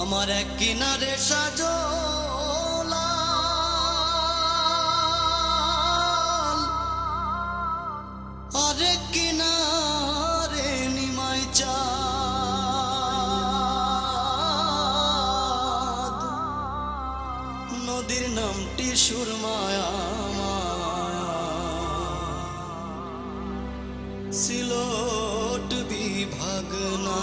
আমার এক কিনারে সাজলা আরেক কিনারে নিমাই চাঁদ, নদীর নামটি সুরমায়া সিলোট বিভাগ না।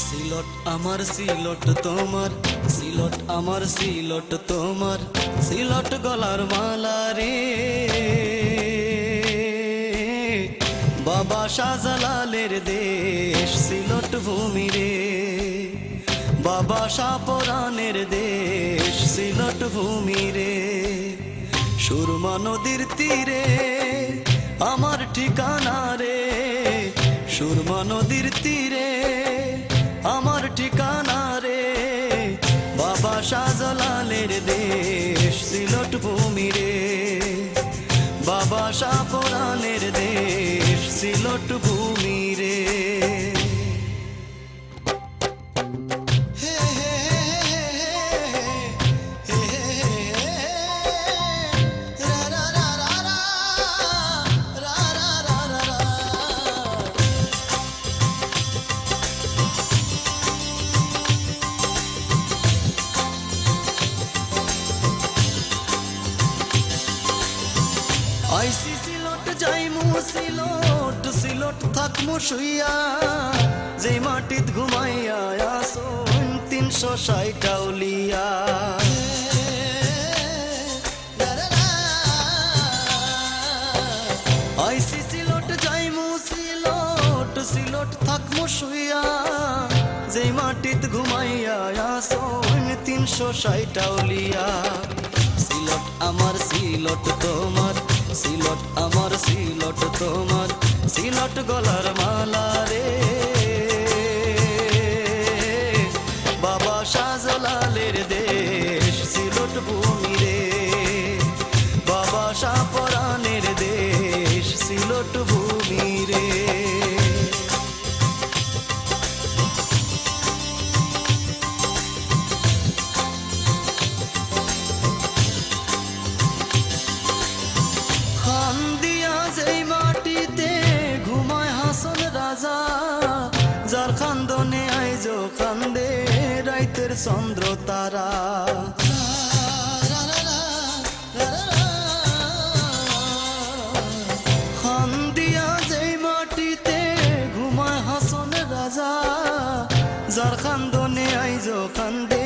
সিলট আমার সিলট তোমার, সিলট আমার সিলট তোমার, সিলট গলার মালা রে। বাবা শাহজালালের দেশ সিলট ভূমি রে, বাবা শাহপরানের দেশ সিলট ভূমি রে। সুরমা নদীর তীরে আমার ঠিকানা রে, সুরমা নদীর তীরে আমার ঠিকানা রে। বাবা শাহজালালের দেশ সিলট ভূমি রে, বাবা শাহপরানের দেশ সিলট ভূমি রে। আইসি সিলট যাইমু সিলট, সিলট থাকমু শুইয়া, যে মাটিত ঘুমাইয়া আসুন 360 আউলিয়া। আইসি সিলট যাইমু সিলট, সিলট থাকমু শুইয়া, যে মাটিত ঘুমাইয়া আসুন 360 আউলিয়া। সিলট আমার সিলট তোমার, সিলট আমার সিলট তোমার, সিলট গলার মালা রে। বাবা শাহজালালের দেশ সিলট ভূমি রে, বাবা শাহপরানের দেশ সিলট ভূমি রে। যার খান্দনে আইজো কান্দে রাইতের চন্দ্র তারা, খান দিয়া যেই মাটিতে ঘুমায় হাসন রাজা। যার খান্দনে আইজো কান্দে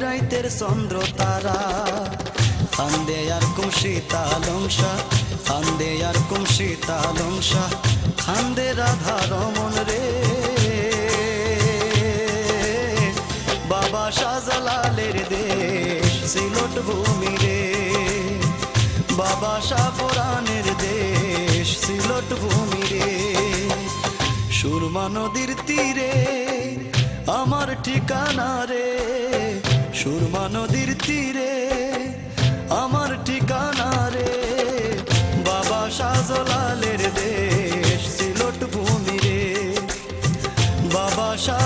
রাইতের চন্দ্র তারা, খান্দে আর কুমশি তালংসা, খান্দে আর কুমশি তালংসা, খান্দে রাধা রমন রে। বাবা শাহজালালের দেশ সিলট ভূমি রে, বাবা শাহপরানের দেশ সিলট ভূমি রে। সুরমা নদীর তীরে আমার ঠিকানা রে, সুরমা নদীর তীরে আমার ঠিকানা রে। বাবা শাহজালালের দেশ সিলট ভূমি রে, বাবা শাহ